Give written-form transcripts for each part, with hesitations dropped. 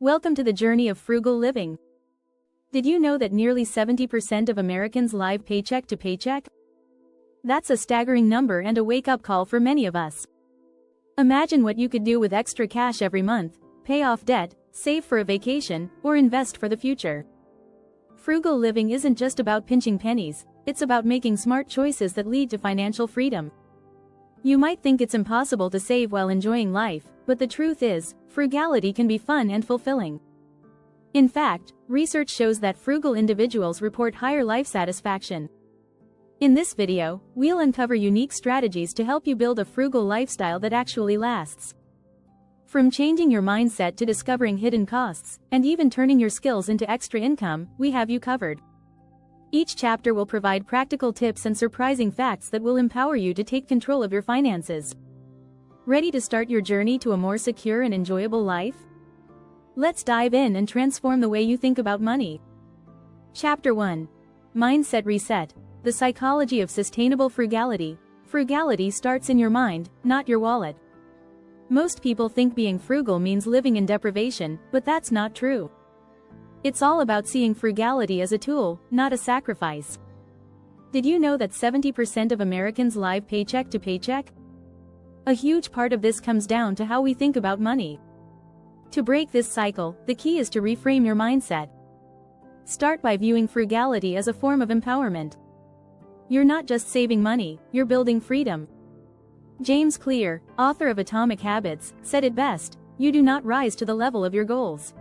Welcome to the journey of frugal living. Did you know that nearly 70% of Americans live paycheck to paycheck? That's a staggering number and a wake-up call for many of us. Imagine what you could do with extra cash every month: pay off debt, save for a vacation, or invest for the future. Frugal living isn't just about pinching pennies, it's about making smart choices that lead to financial freedom. You might think it's impossible to save while enjoying life, but the truth is, frugality can be fun and fulfilling. In fact, research shows that frugal individuals report higher life satisfaction. In this video, we'll uncover unique strategies to help you build a frugal lifestyle that actually lasts. From changing your mindset to discovering hidden costs, and even turning your skills into extra income, we have you covered. Each chapter will provide practical tips and surprising facts that will empower you to take control of your finances. Ready to start your journey to a more secure and enjoyable life? Let's dive in and transform the way you think about money. Chapter 1. Mindset Reset: The Psychology of Sustainable Frugality. Frugality starts in your mind, not your wallet. Most people think being frugal means living in deprivation, but that's not true. It's all about seeing frugality as a tool, not a sacrifice. Did you know that 70% of Americans live paycheck to paycheck? A huge part of this comes down to how we think about money. To break this cycle, the key is to reframe your mindset. Start by viewing frugality as a form of empowerment. You're not just saving money, you're building freedom. James Clear, author of Atomic Habits, said it best: "You do not rise to the level of your goals.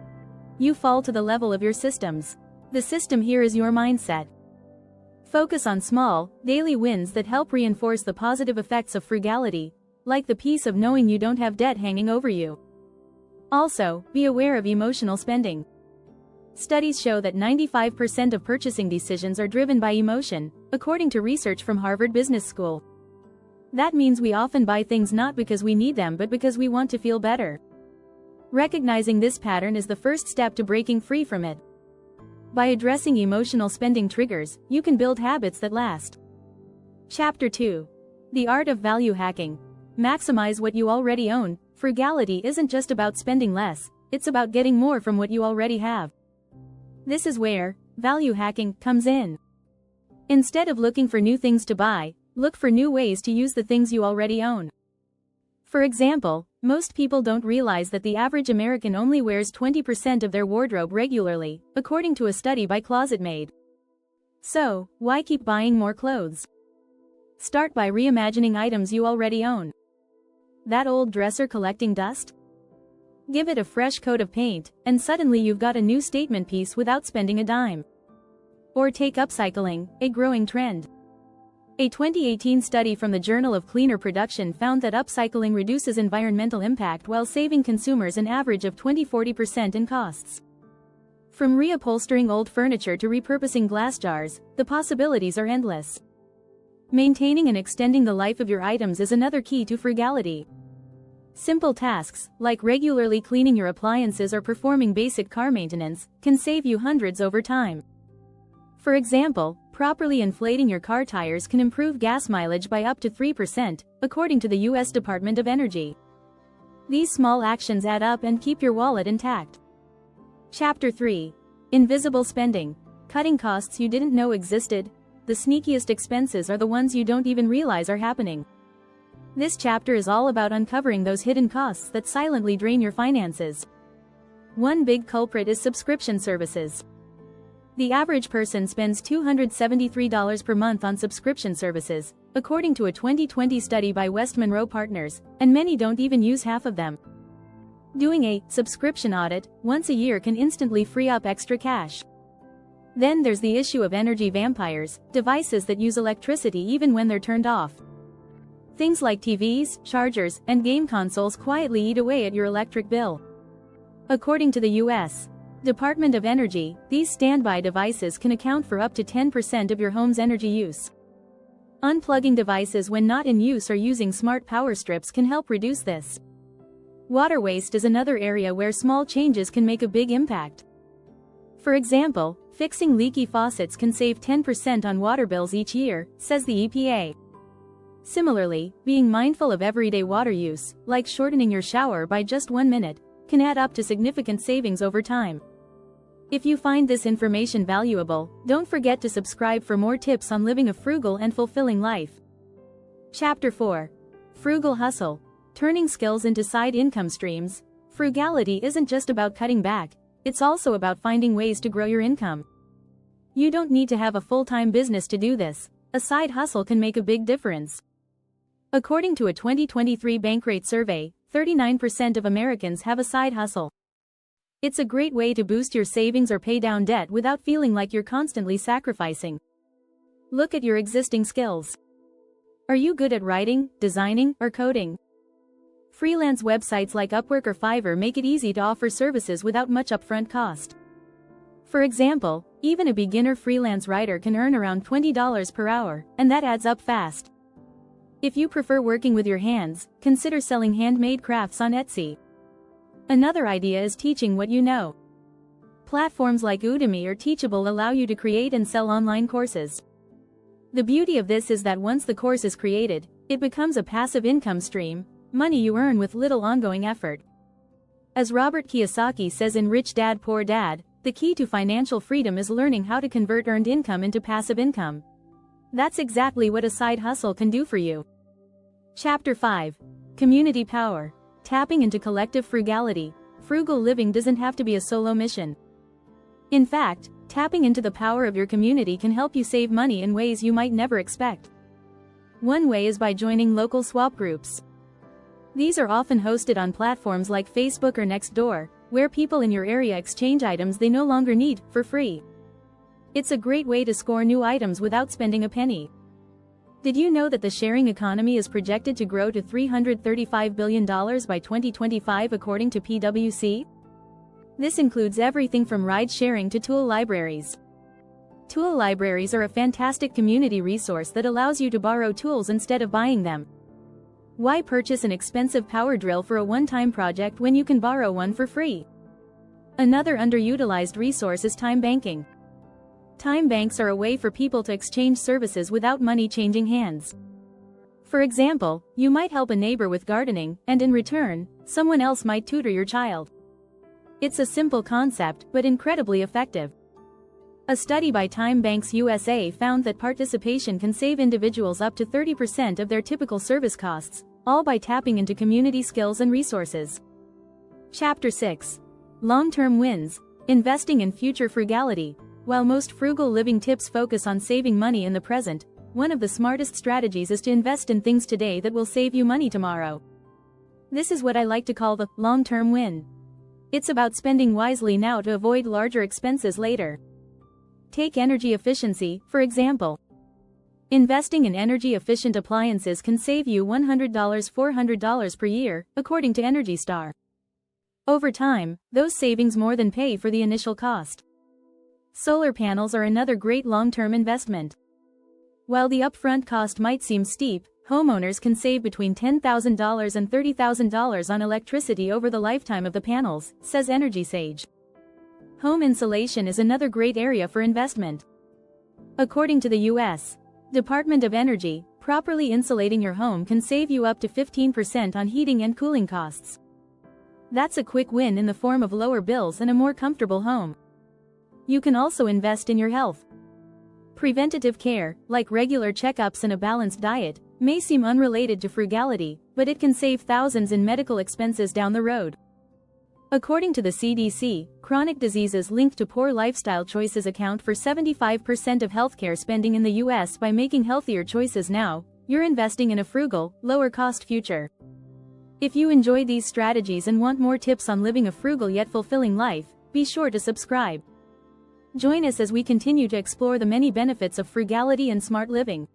You fall to the level of your systems." The system here is your mindset. Focus on small, daily wins that help reinforce the positive effects of frugality, like the peace of knowing you don't have debt hanging over you. Also, be aware of emotional spending. Studies show that 95% of purchasing decisions are driven by emotion, according to research from Harvard Business School. That means we often buy things not because we need them but because we want to feel better. Recognizing this pattern is the first step to breaking free from it. By addressing emotional spending triggers, you can build habits that last. Chapter 2. The Art of Value Hacking. Maximize what you already own. Frugality isn't just about spending less, it's about getting more from what you already have. This is where value hacking comes in. Instead of looking for new things to buy, look for new ways to use the things you already own. For example, most people don't realize that the average American only wears 20% of their wardrobe regularly, according to a study by ClosetMaid. So, why keep buying more clothes? Start by reimagining items you already own. That old dresser collecting dust? Give it a fresh coat of paint, and suddenly you've got a new statement piece without spending a dime. Or take upcycling, a growing trend. A 2018 study from the Journal of Cleaner Production found that upcycling reduces environmental impact while saving consumers an average of 20–40% in costs. From reupholstering old furniture to repurposing glass jars, the possibilities are endless. Maintaining and extending the life of your items is another key to frugality. Simple tasks, like regularly cleaning your appliances or performing basic car maintenance, can save you hundreds over time. For example, properly inflating your car tires can improve gas mileage by up to 3%, according to the U.S. Department of Energy. These small actions add up and keep your wallet intact. Chapter 3. Invisible Spending. Cutting costs you didn't know existed. The sneakiest expenses are the ones you don't even realize are happening. This chapter is all about uncovering those hidden costs that silently drain your finances. One big culprit is subscription services. The average person spends $273 per month on subscription services, according to a 2020 study by West Monroe Partners, and many don't even use half of them. Doing a subscription audit once a year can instantly free up extra cash. Then there's the issue of energy vampires, devices that use electricity even when they're turned off. Things like TVs, chargers, and game consoles quietly eat away at your electric bill. According to the U.S. Department of Energy, these standby devices can account for up to 10% of your home's energy use. Unplugging devices when not in use or using smart power strips can help reduce this. Water waste is another area where small changes can make a big impact. For example, fixing leaky faucets can save 10% on water bills each year, says the EPA. Similarly, being mindful of everyday water use, like shortening your shower by just 1 minute, can add up to significant savings over time. If you find this information valuable, don't forget to subscribe for more tips on living a frugal and fulfilling life. Chapter 4. Frugal Hustle. Turning skills into side income streams. Frugality isn't just about cutting back, it's also about finding ways to grow your income. You don't need to have a full-time business to do this. A side hustle can make a big difference. According to a 2023 Bankrate survey, 39% of Americans have a side hustle. It's a great way to boost your savings or pay down debt without feeling like you're constantly sacrificing. Look at your existing skills. Are you good at writing, designing, or coding? Freelance websites like Upwork or Fiverr make it easy to offer services without much upfront cost. For example, even a beginner freelance writer can earn around $20 per hour, and that adds up fast. If you prefer working with your hands, consider selling handmade crafts on Etsy. Another idea is teaching what you know. Platforms like Udemy or Teachable allow you to create and sell online courses. The beauty of this is that once the course is created, it becomes a passive income stream, money you earn with little ongoing effort. As Robert Kiyosaki says in Rich Dad Poor Dad, the key to financial freedom is learning how to convert earned income into passive income. That's exactly what a side hustle can do for you. Chapter 5. Community Power. Tapping into collective frugality. Frugal living doesn't have to be a solo mission. In fact, tapping into the power of your community can help you save money in ways you might never expect. One way is by joining local swap groups. These are often hosted on platforms like Facebook or Nextdoor, where people in your area exchange items they no longer need, for free. It's a great way to score new items without spending a penny. Did you know that the sharing economy is projected to grow to $335 billion by 2025 according to PwC? This includes everything from ride-sharing to tool libraries. Tool libraries are a fantastic community resource that allows you to borrow tools instead of buying them. Why purchase an expensive power drill for a one-time project when you can borrow one for free? Another underutilized resource is time banking. Time banks are a way for people to exchange services without money changing hands. For example, you might help a neighbor with gardening, and in return, someone else might tutor your child. It's a simple concept, but incredibly effective. A study by Time Banks USA found that participation can save individuals up to 30% of their typical service costs, all by tapping into community skills and resources. Chapter 6. Long-term wins. Investing in future frugality. While most frugal living tips focus on saving money in the present, one of the smartest strategies is to invest in things today that will save you money tomorrow. This is what I like to call the long-term win. It's about spending wisely now to avoid larger expenses later. Take energy efficiency, for example. Investing in energy-efficient appliances can save you $100–400 per year, according to Energy Star. Over time, those savings more than pay for the initial cost. Solar panels are another great long-term investment. While the upfront cost might seem steep, homeowners can save between $10,000 and $30,000 on electricity over the lifetime of the panels, says Energy Sage. Home insulation is another great area for investment. According to the U.S. Department of Energy, properly insulating your home can save you up to 15% on heating and cooling costs. That's a quick win in the form of lower bills and a more comfortable home. You can also invest in your health. Preventative care, like regular checkups and a balanced diet, may seem unrelated to frugality, but it can save thousands in medical expenses down the road. According to the CDC, chronic diseases linked to poor lifestyle choices account for 75% of healthcare spending in the U.S. By making healthier choices now, you're investing in a frugal, lower-cost future. If you enjoy these strategies and want more tips on living a frugal yet fulfilling life, be sure to subscribe. Join us as we continue to explore the many benefits of frugality and smart living.